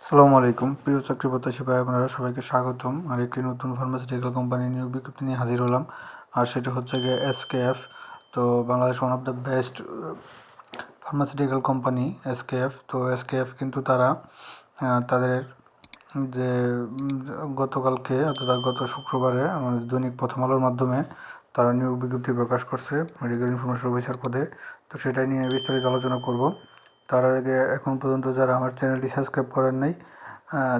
আসসালামু আলাইকুম প্রিয় চাকরি প্রত্যাশী ভাই আপনারা সবাইকে স্বাগতম। আর একটি নতুন ফার্মাসিউটিক্যাল কোম্পানি নিয়োগ বিজ্ঞপ্তি নিয়ে হাজির হলাম। আর সেটা হচ্ছে গিয়ে এসকেএফ। তো Bangladesh one of the best pharmaceutical company SKF. তো এসকেএফ কিন্তু তারা তাদের যে গতকালকে অর্থাৎ গত শুক্রবারে আমাদের দৈনিক প্রথম আলোর মাধ্যমে তারা নিয়োগ বিজ্ঞপ্তি প্রকাশ করছে মেডিকেল ইনফরমেশন অফিসার পদে। তো সেটাই নিয়ে বিস্তারিত আলোচনা করব। তার আগে এখন পর্যন্ত যারা আমার চ্যানেলটি সাবস্ক্রাইব করেন নাই,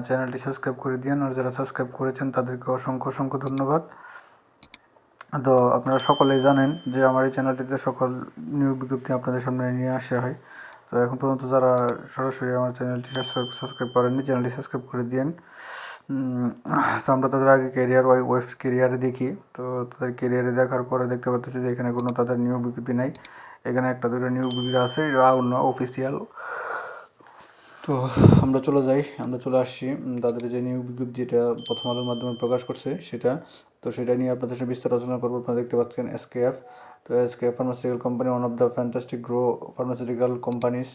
চ্যানেলটি সাবস্ক্রাইব করে দিন। আর যারা সাবস্ক্রাইব করেছেন তাদেরকে অসংখ্য অসংখ্য ধন্যবাদ। তো আপনারা সকলেই জানেন যে আমার এই চ্যানেলটিতে সকল নিয়োগ বিজ্ঞপ্তি আপনাদের সামনে নিয়ে আসা হয়। তো এখন পর্যন্ত যারা সরাসরি আমার চ্যানেলটি সাবস্ক্রাইব করেননি, চ্যানেলটি সাবস্ক্রাইব করে দিন। তো আমরা তাদের আগে কেরিয়ারে দেখি। তো তাদের কেরিয়ারে দেখার পরে দেখতে পাচ্ছি যে এখানে কোনো তাদের নিয়োগ বিজ্ঞপ্তি নাই। এখানে একটা দুটো নিয়োগ বিজ্ঞপ্তি আছে, অন্য অফিসিয়াল। তো আমরা চলে আসছি তাদের যে নিয়োগ বিজ্ঞপ্তি যেটা প্রথম আলোর মাধ্যমে প্রকাশ করছে সেটা। তো সেটা নিয়ে আপনাদের সাথে বিস্তার আলোচনা করবো। আপনারা দেখতে পাচ্ছেন এসকেএফ। তো SKF pharmaceutical company, one of the fantastic grow pharmaceutical companies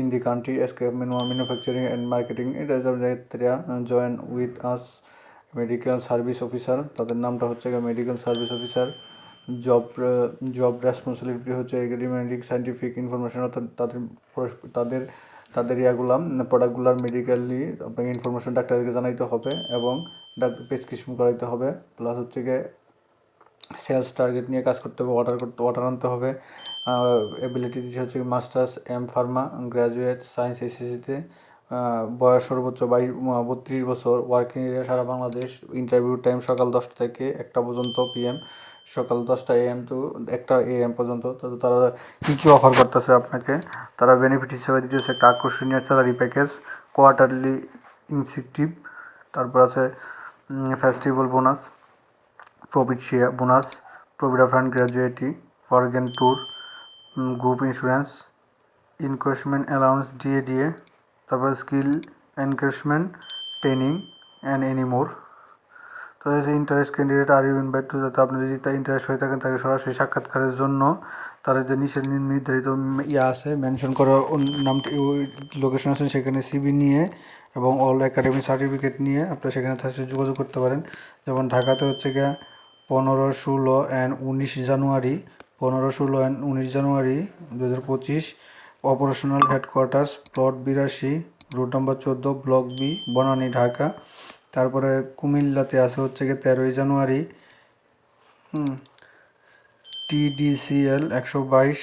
in the country. SKF manufacturing and marketing. It is a join with us medical service officer. তাদের নামটা হচ্ছে medical service officer. Job responsibility হচ্ছে academic scientific information, অর্থাৎ তাদের তাদের ইয়াগুলাম প্রোডাক্টগুলার medically আপনাকে information ডাক্তারকে জানাইতে হবে এবং প্রেসক্রিপশন করাইতে হবে। প্লাস হচ্ছে গিয়ে সেলস টার্গেট নিয়ে কাজ করতে হবে, অর্ডার আনতে হবে। এবিলিটি হচ্ছে মাস্টার্স ফার্মা গ্র্যাজুয়েট সায়েন্স এসএসসিতে, বয়স সর্বোচ্চ 32 বছর, ওয়ার্কিং এরিয়া সারা বাংলাদেশ। ইন্টারভিউ টাইম সকাল 10টা থেকে 1টা পর্যন্ত PM, সকাল 10টা AM টু 1টা AM পর্যন্ত। তো তারা কী কী অফার করতেছে আপনাকে, তারা বেনিফিট হিসেবে দিতেছে একটা আকর্ষণীয় স্যালারি প্যাকেজ, কোয়ার্টারলি ইনসেন্টিভ, তারপর আছে festival bonus, profit share bonus, provident fund gratuity, foreign tour, group insurance, increment allowance DA, তারপরে skill increment training and any more. তো এই যে interest candidate are you invite to, যাতে আপনি যদি তাই ইন্টারেস্ট হয়ে থাকেন তাকে সরাসরি সাক্ষাৎকারের জন্য তার যে নির্ধারিত আছে মেনশন করা নামটি লোকেশন আছে, সেখানে CV নিয়ে এবং অল একাডেমিক সার্টিফিকেট নিয়ে আপনি সেখানে তার সাথে যোগাযোগ করতে পারেন। যেমন ঢাকাতে হচ্ছে গিয়ে 15, 16 and 19 January 2025 operational headquarters, plot 82, road number 14, block B, Banani, Dhaka. তারপরে কুমিল্লাতে আছে হচ্ছে গিয়ে 13 জানুয়ারি TDCL 122,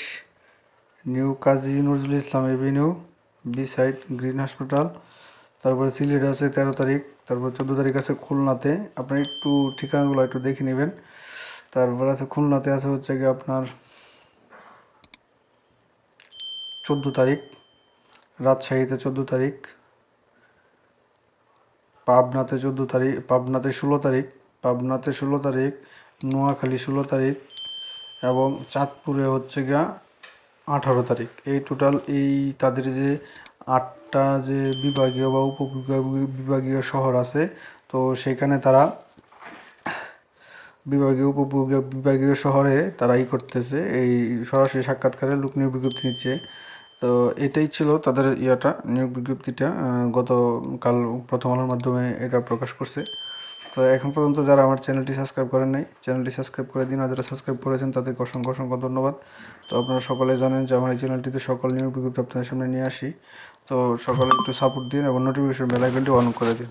new Kazi Nazrul Islam Avenue, beside green hospital. তারপরে সিলেটে আছে 13 তারিখ, তারপর 14 তারিখ আছে খুলনাতে। আপনি একটু ঠিকানাগুলো একটু দেখে নেবেন। তারপর আছে খুলনাতে আছে হচ্ছে গিয়ে আপনার 14 তারিখ, রাজশাহীতে 14 তারিখ, পাবনাতে 16 তারিখ, নোয়াখালী 16 তারিখ এবং চাঁদপুরে হচ্ছে গিয়া 18 তারিখ। এই টোটাল এই তাদের যে 8টা যে বিভাগীয় বা উপবিভাগীয় শহর আছে, তো সেখানে তারা বিভাগীয় শহরে তারা করতেছে এই সরাসরি সাক্ষাৎকারে লোক নিয়োগ বিজ্ঞপ্তি নিচ্ছে। তো এটাই ছিল তাদের নিয়োগ বিজ্ঞপ্তিটা। গতকাল প্রথম আলোর মাধ্যমে এটা প্রকাশ করছে। তো এখন পর্যন্ত যারা আমার চ্যানেলটি সাবস্ক্রাইব করেন নাই, চ্যানেলটি সাবস্ক্রাইব করে দিন। আর যারা সাবস্ক্রাইব করেছেন তাদেরকে অসংখ্য অসংখ্য ধন্যবাদ। তো আপনারা সকলে জানেন যে আমার এই চ্যানেলটিতে সকল নিয়োগ বিজ্ঞপ্তি আপনাদের সামনে নিয়ে আসি। তো সকলে একটু সাপোর্ট দিন এবং নোটিফিকেশন বেল আইকনটি অন করে দিন।